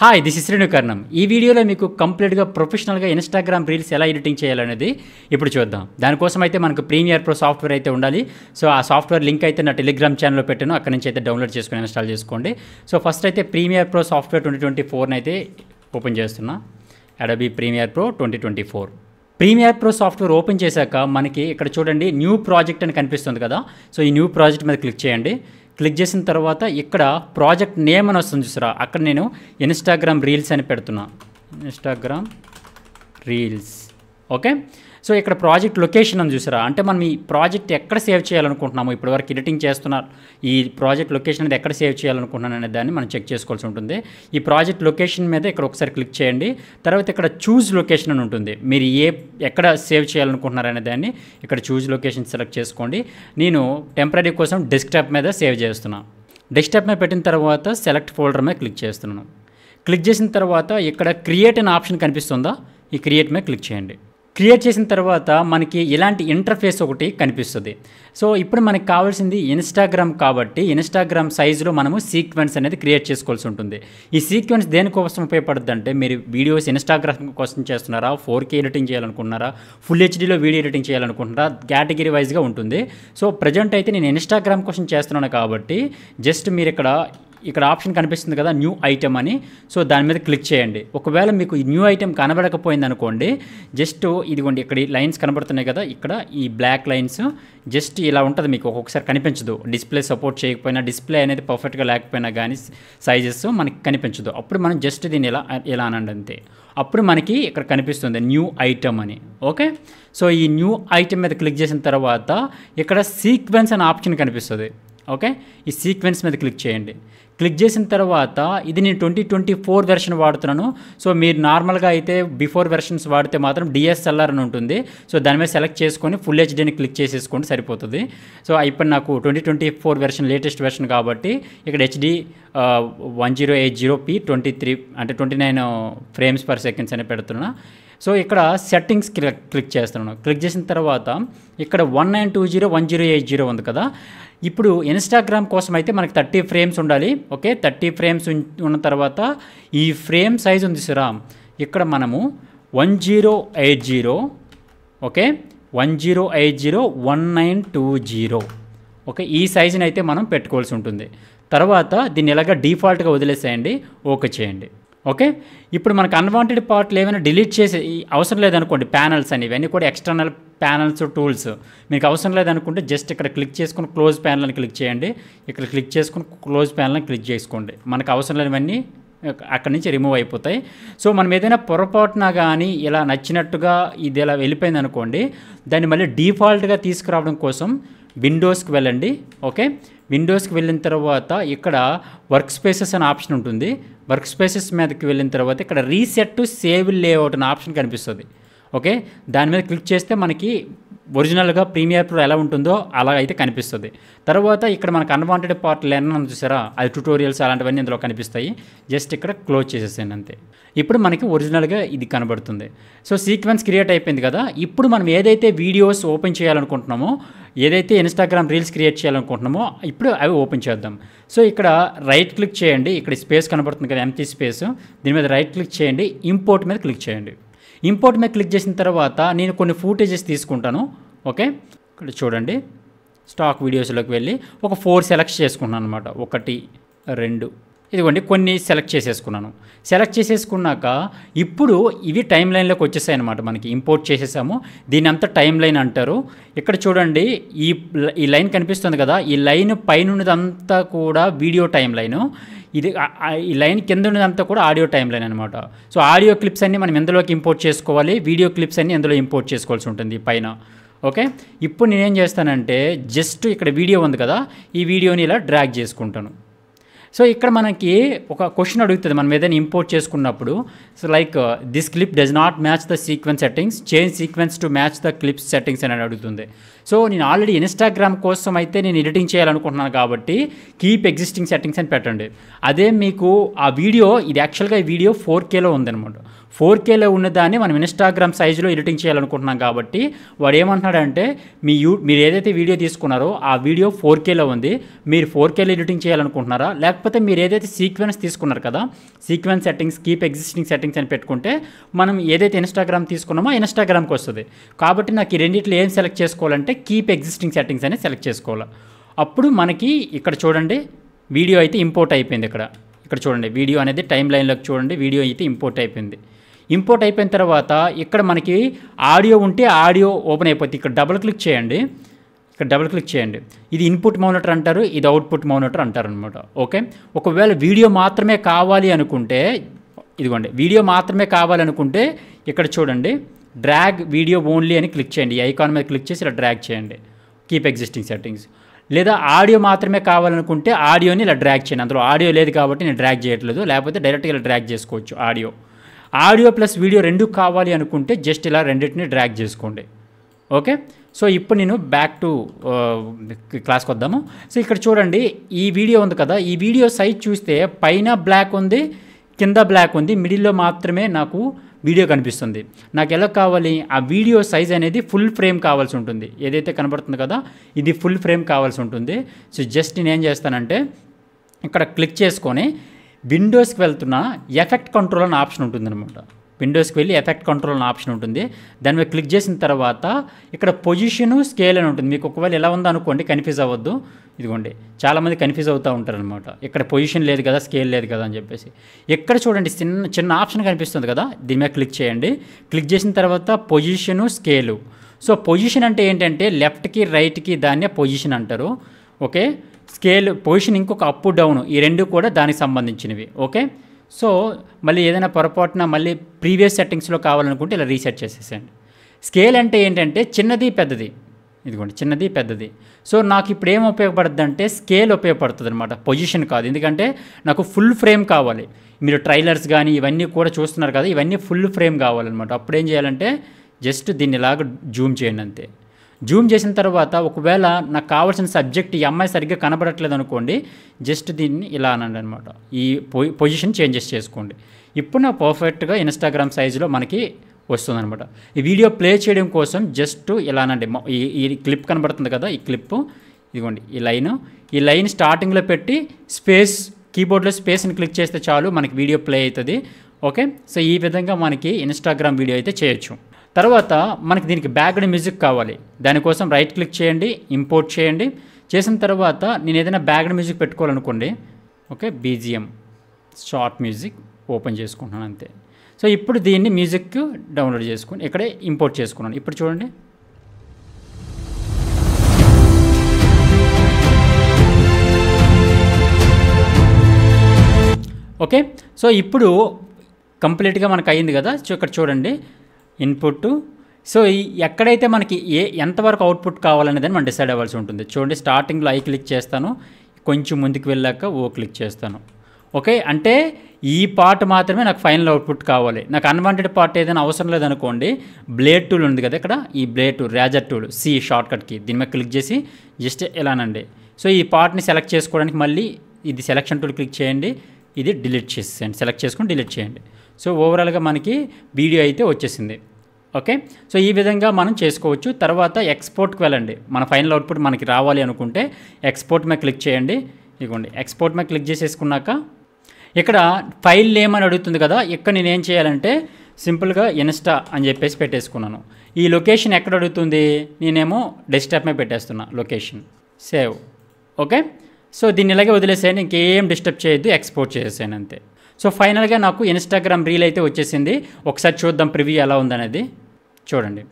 Hi this is శ్రీనుకర్ణం. ఈ వీడియోలో మీకు కంప్లీట్గా ప్రొఫెషనల్గా ఇన్స్టాగ్రామ్ రీల్స్ ఎలా ఎడిటింగ్ చేయాలనేది ఇప్పుడు చూద్దాం. దానికోసం అయితే మనకు ప్రీమియర్ ప్రో సాఫ్ట్వేర్ అయితే ఉండాలి. సో ఆ సాఫ్ట్వేర్ లింక్ అయితే నా టెలిగ్రామ్ ఛానల్లో పెట్టాను, అక్కడ నుంచి అయితే డౌన్లోడ్ చేసుకుని ఇన్స్టాల్ చేసుకోండి. సో ఫస్ట్ అయితే ప్రీమియర్ ప్రో సాఫ్ట్వేర్ 2024 అయితే ఓపెన్ చేస్తున్నా. Adobe Premiere Pro 2024. Premiere Pro software open చేశాక మనకి ఇక్కడ చూడండి న్యూ ప్రాజెక్ట్ అని కనిపిస్తుంది కదా. సో ఈ న్యూ ప్రాజెక్ట్ మీద క్లిక్ చేయండి. క్లిక్ చేసిన తర్వాత ఇక్కడ ప్రాజెక్ట్ నేమ్ అని వస్తుంది చూసారా, అక్కడ నేను ఇన్స్టాగ్రామ్ రీల్స్ అని పెడుతున్నా. Instagram reels. ఓకే. సో ఇక్కడ ప్రాజెక్ట్ లొకేషన్ అని చూసారా, అంటే మనం ఈ ప్రాజెక్ట్ ఎక్కడ సేవ్ చేయాలనుకుంటున్నాము, ఇప్పటివరకు ఎడిటింగ్ చేస్తున్నారు ఈ ప్రాజెక్ట్ లొకేషన్ అనేది ఎక్కడ సేవ్ చేయాలనుకుంటున్నాను అనే దాన్ని మనం చెక్ చేసుకోవాల్సి ఉంటుంది. ఈ ప్రాజెక్ట్ లొకేషన్ మీద ఇక్కడ ఒకసారి క్లిక్ చేయండి. తర్వాత ఇక్కడ చూజ్ లొకేషన్ అని ఉంటుంది. మీరు ఎక్కడ సేవ్ చేయాలనుకుంటున్నారనే దాన్ని ఇక్కడ చూజ్ లొకేషన్ సెలెక్ట్ చేసుకోండి. నేను టెంపరీ కోసం డెస్క్టాప్ మీద సేవ్ చేస్తున్నాను. డెస్క్టాప్ మీద పెట్టిన తర్వాత సెలెక్ట్ ఫోల్డర్ మీద క్లిక్ చేస్తున్నాను. క్లిక్ చేసిన తర్వాత ఇక్కడ క్రియేట్ అనే ఆప్షన్ కనిపిస్తుందా, ఈ క్రియేట్ మీద క్లిక్ చేయండి. క్రియేట్ చేసిన తర్వాత మనకి ఇలాంటి ఇంటర్ఫేస్ ఒకటి కనిపిస్తుంది. సో ఇప్పుడు మనకి కావాల్సింది ఇన్స్టాగ్రామ్ కాబట్టి ఇన్స్టాగ్రామ్ సైజులో మనము సీక్వెన్స్ అనేది క్రియేట్ చేసుకోవాల్సి ఉంటుంది. ఈ సీక్వెన్స్ దేనికోసం ఉపయోగపడుతుంది అంటే, మీరు వీడియోస్ ఇన్స్టాగ్రామ్ కోసం చేస్తున్నారా, 4K ఎడిటింగ్ చేయాలనుకుంటున్నారా, ఫుల్ హెచ్డీలో వీడియో ఎడిటింగ్ చేయాలనుకుంటున్నారా, కేటగిరీ వైజ్గా ఉంటుంది. సో ప్రజెంట్ అయితే నేను ఇన్స్టాగ్రామ్ కోసం చేస్తున్నాను కాబట్టి జస్ట్ మీరు ఇక్కడ ఆప్షన్ కనిపిస్తుంది కదా న్యూ ఐటమ్ అని. సో దాని మీద క్లిక్ చేయండి. ఒకవేళ మీకు ఈ న్యూ ఐటమ్ కనబడకపోయింది అనుకోండి, జస్ట్ ఇదిగోండి ఇక్కడ ఈ లైన్స్ కనబడుతున్నాయి కదా, ఇక్కడ ఈ బ్లాక్ లైన్స్ జస్ట్ ఇలా ఉంటుంది, మీకు ఒక్కొక్కసారి కనిపించదు. డిస్ప్లే సపోర్ట్ చేయకపోయినా, డిస్ప్లే అనేది పర్ఫెక్ట్గా లేకపోయినా కానీ సైజెస్ మనకి కనిపించదు. అప్పుడు మనం జస్ట్ దీన్ని ఇలా అనండి అంతే. అప్పుడు మనకి ఇక్కడ కనిపిస్తుంది న్యూ ఐటమ్ అని. ఓకే. సో ఈ న్యూ ఐటమ్ మీద క్లిక్ చేసిన తర్వాత ఇక్కడ సీక్వెన్స్ అనే ఆప్షన్ కనిపిస్తుంది. ఓకే. ఈ సీక్వెన్స్ మీద క్లిక్ చేయండి. క్లిక్ చేసిన తర్వాత ఇది నేను 2024 వెర్షన్ వాడుతున్నాను. సో మీరు నార్మల్గా అయితే బిఫోర్ వెర్షన్స్ వాడితే మాత్రం DSLR అని ఉంటుంది. సో దాని మీద సెలెక్ట్ చేసుకొని ఫుల్ హెచ్డీని క్లిక్ చేసేసుకోండి, సరిపోతుంది. సో ఇప్పుడు నాకు 2024 వెర్షన్ లేటెస్ట్ వెర్షన్ కాబట్టి ఇక్కడ HD 1080p 23 అంటే 29 ఫ్రేమ్స్ పర్ సెకండ్స్ అని పెడుతున్నా. సో ఇక్కడ సెట్టింగ్స్ క్లిక్ చేస్తున్నాను. క్లిక్ చేసిన తర్వాత ఇక్కడ 1920 1080 ఉంది కదా. ఇప్పుడు ఇన్స్టాగ్రామ్ కోసం అయితే మనకి 30 ఫ్రేమ్స్ ఉండాలి. ఓకే. 30 ఫ్రేమ్స్ ఉన్న తర్వాత ఈ ఫ్రేమ్ సైజ్ ఉంది సరా, ఇక్కడ మనము 1080 ఓకే 1080 1920 ఓకే ఈ సైజుని అయితే మనం పెట్టుకోవాల్సి ఉంటుంది. తర్వాత దీన్ని ఎలాగ డిఫాల్ట్గా వదిలేసేయండి, ఓకే చేయండి. ఓకే. ఇప్పుడు మనకు అన్వాంటెడ్ పార్ట్లు ఏమైనా డిలీట్ చేసి అవసరం లేదనుకోండి, ప్యానల్స్ అని ఇవన్నీ కూడా ఎక్స్టర్నల్ ప్యానల్స్ టూల్స్ మీకు అవసరం లేదనుకుంటే జస్ట్ ఇక్కడ క్లిక్ చేసుకుని క్లోజ్ ప్యానల్ అని క్లిక్ చేయండి. ఇక్కడ క్లిక్ చేసుకుని క్లోజ్ ప్యానల్ అని క్లిక్ చేసుకోండి. మనకు అవసరం లేనివన్నీ అక్కడి నుంచి రిమూవ్ అయిపోతాయి. సో మనం ఏదైనా పొరపాటున కానీ ఇలా నచ్చినట్టుగా ఇది ఇలా వెళ్ళిపోయింది అనుకోండి, దాన్ని మళ్ళీ డిఫాల్ట్గా తీసుకురావడం కోసం విండోస్కి వెళ్ళండి. ఓకే. విండోస్కి వెళ్ళిన తర్వాత ఇక్కడ వర్క్ స్పేసెస్ అనే ఆప్షన్ ఉంటుంది. వర్క్ స్పేసెస్ మీదకి వెళ్ళిన తర్వాత ఇక్కడ రీసెట్ టు సేవ్ లేఅవుట్ అనే ఆప్షన్ కనిపిస్తుంది. ఓకే. దాని మీద క్లిక్ చేస్తే మనకి ఒరిజినల్గా ప్రీమియర్ ప్రో ఎలా ఉంటుందో అలా అయితే కనిపిస్తుంది. తర్వాత ఇక్కడ మనకు అన్వాంటెడ్ పార్ట్లు ఏమన్నా చూసారా, అది ట్యూటోరియల్స్ అలాంటివన్నీ ఇందులో కనిపిస్తాయి. జస్ట్ ఇక్కడ క్లోజ్ చేసేసాను అంతే. ఇప్పుడు మనకి ఒరిజినల్గా ఇది కనబడుతుంది. సో సీక్వెన్స్ క్రియేట్ అయిపోయింది కదా. ఇప్పుడు మనం ఏదైతే వీడియోస్ ఓపెన్ చేయాలనుకుంటున్నామో, ఏదైతే ఇన్స్టాగ్రామ్ రీల్స్ క్రియేట్ చేయాలనుకుంటున్నామో ఇప్పుడు అవి ఓపెన్ చేద్దాం. సో ఇక్కడ రైట్ క్లిక్ చేయండి. ఇక్కడ స్పేస్ కనబడుతుంది కదా, ఎంటీ స్పేస్, దీని మీద రైట్ క్లిక్ చేయండి. ఇంపోర్ట్ మీద క్లిక్ చేయండి. ఇంపోర్ట్ మీద క్లిక్ చేసిన తర్వాత నేను కొన్ని ఫూటేజెస్ తీసుకుంటాను. ఓకే. ఇక్కడ చూడండి, స్టాక్ వీడియోస్లోకి వెళ్ళి ఒక 4 సెలెక్ట్ చేసుకున్నాను అనమాట. 1 2 ఇదిగోండి కొన్ని సెలెక్ట్ చేసేసుకున్నాను. సెలెక్ట్ చేసేసుకున్నాక ఇప్పుడు ఇవి టైం లైన్లోకి వచ్చేసాయి అనమాట. మనకి ఇంపోర్ట్ చేసేసాము. దీని అంతా టైం లైన్ అంటారు. ఇక్కడ చూడండి ఈ లైన్ కనిపిస్తుంది కదా, ఈ లైన్ పైన ఉన్నదంతా కూడా వీడియో టైం లైను, ఇది ఈ లైన్ కింద ఉన్నదంతా కూడా ఆడియో టైం లైన్ అనమాట. సో ఆడియో క్లిప్స్ అన్నీ మనం ఎందులోకి ఇంపోర్ట్ చేసుకోవాలి, వీడియో క్లిప్స్ అన్నీ ఎందులో ఇంపోర్ట్ చేసుకోవాల్సి ఉంటుంది పైన. ఓకే. ఇప్పుడు నేనేం చేస్తానంటే జస్ట్ ఇక్కడ వీడియో ఉంది కదా, ఈ వీడియోని ఇలా డ్రాగ్ చేసుకుంటాను. సో ఇక్కడ మనకి ఒక క్వశ్చన్ అడుగుతుంది మనం ఏదైనా ఇంపోర్ట్ చేసుకున్నప్పుడు. So like this clip does not match the sequence settings, change sequence to match the clips settings అని అడుగుతుంది. సో నేను ఆల్రెడీ ఇన్స్టాగ్రామ్ కోసం అయితే నేను ఎడిటింగ్ చేయాలనుకుంటున్నాను కాబట్టి కీప్ ఎగ్జిస్టింగ్ సెట్టింగ్స్ అని పెట్టండి. అదే మీకు ఆ వీడియో, ఇది యాక్చువల్గా ఈ వీడియో 4Kలో ఉందన్నమాట. 4Kలో ఉన్నదాన్ని మనం ఇన్స్టాగ్రామ్ సైజులో ఎడిటింగ్ చేయాలనుకుంటున్నాం కాబట్టి వాడు ఏమంటున్నాడంటే మీరు ఏదైతే వీడియో తీసుకున్నారో ఆ వీడియో 4Kలో ఉంది, మీరు 4Kలో ఎడిటింగ్ చేయాలనుకుంటున్నారా, లేకపోతే మీరు ఏదైతే సీక్వెన్స్ తీసుకున్నారు కదా, sequence settings, keep existing settings అని పెట్టుకుంటే మనం ఏదైతే ఇన్స్టాగ్రామ్ తీసుకున్నామో ఇన్స్టాగ్రామ్కి వస్తుంది. కాబట్టి నాకు ఈ రెండిట్లో ఏం సెలెక్ట్ చేసుకోవాలంటే కీప్ ఎగ్జిస్టింగ్ సెట్టింగ్స్ అని సెలెక్ట్ చేసుకోవాలి. అప్పుడు మనకి ఇక్కడ చూడండి వీడియో అయితే ఇంపోర్ట్ అయిపోయింది. ఇక్కడ చూడండి వీడియో అనేది టైం లైన్లోకి చూడండి, వీడియో అయితే ఇంపోర్ట్ అయిపోయింది. ఇంపోర్ట్ అయిపోయిన తర్వాత ఇక్కడ మనకి ఆడియో ఉంటే ఆడియో ఓపెన్ అయిపోతుంది. ఇక్కడ డబుల్ క్లిక్ చేయండి. ఇది ఇన్పుట్ మానిటర్ అంటారు, ఇది అవుట్పుట్ మానిటర్ అంటారు అనమాట. ఓకే, ఒకవేళ వీడియో మాత్రమే కావాలి అనుకుంటే ఇదిగోండి, వీడియో మాత్రమే కావాలనుకుంటే ఇక్కడ చూడండి డ్రాగ్ వీడియో ఓన్లీ అని క్లిక్ చేయండి. ఈ ఐకాన్ మీద క్లిక్ చేసి ఇలా డ్రాగ్ చేయండి, కీప్ ఎగ్జిస్టింగ్ సెట్టింగ్స్. లేదా ఆడియో మాత్రమే కావాలనుకుంటే ఆడియోని ఇలా డ్రాగ్ చేయండి. అందులో ఆడియో లేదు కాబట్టి నేను డ్రాగ్ చేయట్లేదు, లేకపోతే డైరెక్ట్గా ఇలా డ్రాగ్ చేసుకోవచ్చు. ఆడియో ప్లస్ వీడియో రెండు కావాలి అనుకుంటే జస్ట్ ఇలా రెండింటిని డ్రాగ్ చేసుకోండి. ఓకే, సో ఇప్పుడు నేను బ్యాక్ టు క్లాస్కి వద్దాము. సో ఇక్కడ చూడండి ఈ వీడియో ఉంది కదా, ఈ వీడియో సైజ్ చూస్తే పైన బ్లాక్ ఉంది, కింద బ్లాక్ ఉంది, మిడిల్లో మాత్రమే నాకు వీడియో కనిపిస్తుంది. నాకు ఎలా కావాలి, ఆ వీడియో సైజ్ అనేది ఫుల్ ఫ్రేమ్ కావాల్సి ఉంటుంది. ఏదైతే కనబడుతుంది కదా ఇది ఫుల్ ఫ్రేమ్ కావాల్సి ఉంటుంది. సో జస్ట్ నేను ఏం చేస్తానంటే ఇక్కడ క్లిక్ చేసుకొని విండోస్కి వెళ్తున్న ఎఫెక్ట్ కంట్రోల్ అనే ఆప్షన్ ఉంటుంది అనమాట. విండోస్కి వెళ్ళి ఎఫెక్ట్ కంట్రోల్ అనే ఆప్షన్ ఉంటుంది. దాని మీద క్లిక్ చేసిన తర్వాత ఇక్కడ పొజిషను, స్కేల్ అని ఉంటుంది. మీకు ఒకవేళ ఎలా ఉందో అనుకోండి, కన్ఫ్యూజ్ అవ్వద్దు. ఇదిగోండి చాలామంది కన్ఫ్యూజ్ అవుతూ ఉంటారనమాట, ఇక్కడ పొజిషన్ లేదు కదా, స్కేల్ లేదు కదా అని చెప్పేసి. ఇక్కడ చూడండి చిన్న ఆప్షన్ కనిపిస్తుంది కదా, దీని మీద క్లిక్ చేయండి. క్లిక్ చేసిన తర్వాత పొజిషను, స్కేలు. సో పొజిషన్ అంటే ఏంటంటే లెఫ్ట్కి రైట్కి దాన్నే పొజిషన్ అంటారు. ఓకే, స్కేల్ పొజిషన్ ఇంకొక అప్ డౌన్, ఈ రెండు కూడా దానికి సంబంధించినవి. ఓకే, సో మళ్ళీ ఏదైనా పొరపాటున మళ్ళీ ప్రీవియస్ సెట్టింగ్స్లో కావాలనుకుంటే ఇలా రీసెట్ చేసేసేయండి. స్కేల్ అంటే ఏంటంటే చిన్నది పెద్దది, ఇదిగోండి చిన్నది పెద్దది. సో నాకు ఇప్పుడు ఏం ఉపయోగపడుతుంది అంటే స్కేల్ ఉపయోగపడుతుంది అనమాట, పొజిషన్ కాదు. ఎందుకంటే నాకు ఫుల్ ఫ్రేమ్ కావాలి. మీరు ట్రైలర్స్ కానీ ఇవన్నీ కూడా చూస్తున్నారు కదా, ఇవన్నీ ఫుల్ ఫ్రేమ్ కావాలన్నమాట. అప్పుడు ఏం చేయాలంటే జస్ట్ దీన్ని ఇలాగ జూమ్ చేయండి అంతే. జూమ్ చేసిన తర్వాత ఒకవేళ నాకు కావాల్సిన సబ్జెక్ట్ ఈ అమ్మాయి సరిగ్గా కనబడట్లేదు అనుకోండి, జస్ట్ దీన్ని ఇలా అనండి అనమాట. ఈ పొజిషన్ చేంజెస్ చేసుకోండి. ఇప్పుడు నా పర్ఫెక్ట్గా ఇన్స్టాగ్రామ్ సైజులో మనకి వస్తుందన్నమాట. ఈ వీడియో ప్లే చేయడం కోసం జస్ట్ ఇలా అనండి. ఈ క్లిప్ కనబడుతుంది కదా, ఈ క్లిప్ ఇదిగోండి, ఈ లైన్ స్టార్టింగ్లో పెట్టి స్పేస్, కీబోర్డ్లో స్పేస్ని క్లిక్ చేస్తే చాలు మనకి వీడియో ప్లే అవుతుంది. ఓకే, సో ఈ విధంగా మనకి ఇన్స్టాగ్రామ్ వీడియో అయితే చేయొచ్చు. తర్వాత మనకి దీనికి బ్యాక్గ్రౌండ్ మ్యూజిక్ కావాలి. దానికోసం రైట్ క్లిక్ చేయండి, ఇంపోర్ట్ చేయండి. చేసిన తర్వాత నేను ఏదైనా బ్యాక్గ్రౌండ్ మ్యూజిక్ పెట్టుకోవాలనుకోండి, okay, BGM short music open చేసుకుంటున్నాను అంతే. సో ఇప్పుడు దీన్ని మ్యూజిక్ డౌన్లోడ్ చేసుకుని ఇక్కడే ఇంపోర్ట్ చేసుకున్నాను. ఇప్పుడు చూడండి ఓకే, సో ఇప్పుడు కంప్లీట్గా మనకు అయింది కదా. సో ఇక్కడ చూడండి ఇన్పుట్. సో ఎక్కడైతే మనకి ఎంతవరకు అవుట్పుట్ కావాలనేదని మనం డిసైడ్ అవ్వాల్సి ఉంటుంది. చూడండి స్టార్టింగ్లో ఐ క్లిక్ చేస్తాను, కొంచెం ముందుకు వెళ్ళాక ఓ క్లిక్ చేస్తాను. ఓకే, అంటే ఈ పార్ట్ మాత్రమే నాకు ఫైనల్ అవుట్పుట్ కావాలి. నాకు అన్వాంటెడ్ పార్ట్ ఏదైనా అవసరం లేదనుకోండి, బ్లేడ్ టూల్ ఉంది కదా ఇక్కడ, ఈ blade tool, razor tool, C షార్ట్కట్కి దీని మీద క్లిక్ చేసి జస్ట్ ఎలానండి. సో ఈ పార్ట్ని సెలెక్ట్ చేసుకోవడానికి మళ్ళీ ఇది సెలెక్షన్ టూల్ క్లిక్ చేయండి, ఇది డిలీట్ చేసేయండి, సెలెక్ట్ చేసుకొని డిలీట్ చేయండి. సో ఓవరాల్గా మనకి వీడియో అయితే వచ్చేసింది. ఓకే, సో ఈ విధంగా మనం చేసుకోవచ్చు. తర్వాత ఎక్స్పోర్ట్కి వెళ్ళండి. మన ఫైనల్ అవుట్పుట్ మనకి రావాలి అనుకుంటే ఎక్స్పోర్ట్ మీద క్లిక్ చేయండి. ఇదిగోండి ఎక్స్పోర్ట్ మీద క్లిక్ చేసేసుకున్నాక ఇక్కడ ఫైల్ నేమ్ అని అడుగుతుంది కదా, ఇక్కడ నేను ఏం చేయాలంటే సింపుల్గా ఇన్స్టా అని చెప్పేసి పెట్టేసుకున్నాను. ఈ లొకేషన్ ఎక్కడ అడుగుతుంది, నేనేమో డెస్క్టాప్ మీద పెట్టేస్తున్నా లొకేషన్, సేవ్. ఓకే, సో దీన్ని ఇలాగే వదిలేసేయండి, ఇంకేం డిస్టర్బ్ చేయొద్దు, ఎక్స్పోర్ట్ చేసేసాను అంతే. సో ఫైనల్గా నాకు ఇన్స్టాగ్రామ్ రీల్ అయితే వచ్చేసింది. ఒకసారి చూద్దాం ప్రివ్యూ ఎలా ఉందనేది. చూడండి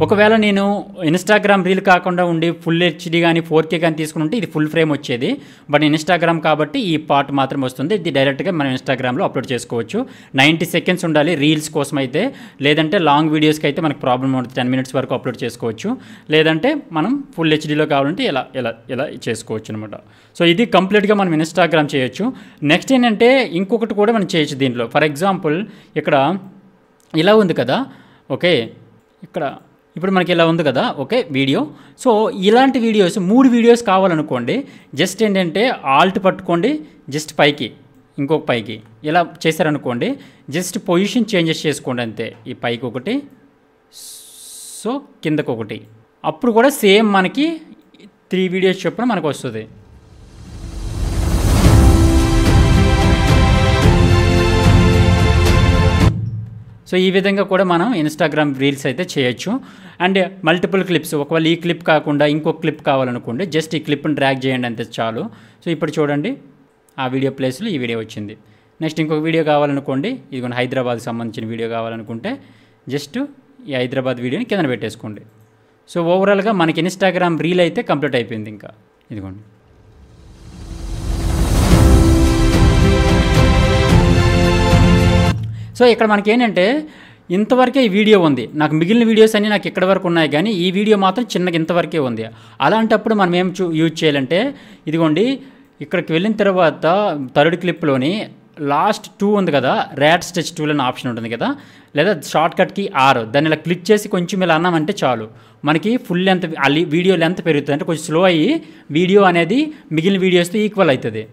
ఒకవేళ నేను ఇన్స్టాగ్రామ్ రీల్ కాకుండా ఉండి ఫుల్ హెచ్డీ కానీ 4K కానీ తీసుకుని ఉంటే ఇది ఫుల్ ఫ్రేమ్ వచ్చేది. బట్ ఇన్స్టాగ్రామ్ కాబట్టి ఈ పార్ట్ మాత్రం వస్తుంది. ఇది డైరెక్ట్గా మనం ఇన్స్టాగ్రామ్లో అప్లోడ్ చేసుకోవచ్చు. 90 సెకండ్స్ ఉండాలి రీల్స్ కోసం అయితే, లేదంటే లాంగ్ వీడియోస్కి అయితే మనకు ప్రాబ్లం ఉంటుంది, 10 మినిట్స్ వరకు అప్లోడ్ చేసుకోవచ్చు. లేదంటే మనం ఫుల్ హెచ్డీలో కావాలంటే ఇలా చేసుకోవచ్చు అనమాట. సో ఇది కంప్లీట్గా మనం ఇన్స్టాగ్రామ్ చేయొచ్చు. నెక్స్ట్ ఏంటంటే ఇంకొకటి కూడా మనం చేయొచ్చు దీంట్లో. ఫర్ ఎగ్జాంపుల్ ఇక్కడ ఇలా ఉంది కదా, ఓకే, ఇక్కడ ఇప్పుడు మనకి ఇలా ఉంది కదా ఓకే వీడియో. సో ఇలాంటి వీడియోస్ 3 వీడియోస్ కావాలనుకోండి, జస్ట్ ఏంటంటే ఆల్ట్ పట్టుకోండి, జస్ట్ పైకి ఇంకొక పైకి ఇలా చేశారనుకోండి, జస్ట్ పొజిషన్ చేంజెస్ చేసుకోండి అంతే. ఈ పైకి ఒకటి, సో కిందకు ఒకటి, అప్పుడు కూడా సేమ్ మనకి 3 వీడియోస్ చొప్పున మనకు వస్తుంది. సో ఈ విధంగా కూడా మనం ఇన్స్టాగ్రామ్ రీల్స్ అయితే చేయొచ్చు. అండ్ మల్టిపుల్ క్లిప్స్, ఒకవేళ ఈ క్లిప్ కాకుండా ఇంకొక క్లిప్ కావాలనుకోండి, జస్ట్ ఈ క్లిప్ని డ్రాగ్ చేయండి అంతే చాలు. సో ఇప్పుడు చూడండి ఆ వీడియో ప్లేస్లో ఈ వీడియో వచ్చింది. నెక్స్ట్ ఇంకొక వీడియో కావాలనుకోండి, ఇది హైదరాబాద్కి సంబంధించిన వీడియో కావాలనుకుంటే జస్ట్ ఈ హైదరాబాద్ వీడియోని కింద పెట్టేసుకోండి. సో ఓవరాల్గా మనకి ఇన్స్టాగ్రామ్ రీల్ అయితే కంప్లీట్ అయిపోయింది. ఇంకా ఇదిగోండి. సో ఇక్కడ మనకి ఏంటంటే ఇంతవరకే ఈ వీడియో ఉంది, నాకు మిగిలిన వీడియోస్ అన్నీ నాకు ఇక్కడ వరకు ఉన్నాయి, కానీ ఈ వీడియో మాత్రం చిన్నగా ఇంతవరకే ఉంది. అలాంటప్పుడు మనం ఏం యూజ్ చేయాలంటే ఇదిగోండి, ఇక్కడికి వెళ్ళిన తర్వాత థర్డ్ క్లిప్లోని లాస్ట్ 2 ఉంది కదా, ర్యాట్ స్టెచ్ టూల్ అనే ఆప్షన్ ఉంటుంది కదా, లేదా షార్ట్కట్కి R, దాన్ని ఇలా క్లిక్ చేసి కొంచెం ఇలా అన్నామంటే చాలు, మనకి ఫుల్ లెంత్ వీడియో లెంత్ పెరుగుతుంది. అంటే కొంచెం స్లో అయ్యి వీడియో అనేది మిగిలిన వీడియోస్తో ఈక్వల్ అవుతుంది.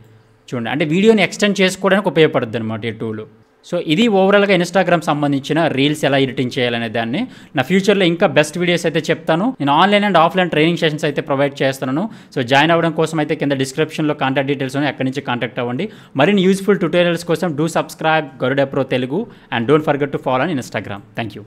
చూడండి, అంటే వీడియోని ఎక్స్టెండ్ చేసుకోవడానికి ఉపయోగపడుతుంది అనమాట ఈ టూల్. సో ఇది ఓవరాల్గా ఇన్స్టాగ్రామ్ సంబంధించిన రీల్స్ ఎలా ఎడిటింగ్ చేయాలనే దాన్ని. నా ఫ్యూచర్లో ఇంకా బెస్ట్ వీడియోస్ అయితే చెప్తాను. నేను online and offline training sessions అయితే ప్రొవైడ్ చేస్తున్నాను. సో జాయిన్ అవ్వడం కోసం అయితే కింద డిస్క్రిప్షన్లో కాంటాక్ట్ డీటెయిల్స్ ఉన్నాయి, అక్కడి నుంచి కాంటాక్ట్ అవ్వండి. మరిన్ని యూస్ఫుల్ ట్యూటోరియల్స్ కోసం do subscribe Garuda pro Telugu and don't forget to follow on Instagram. Thank you.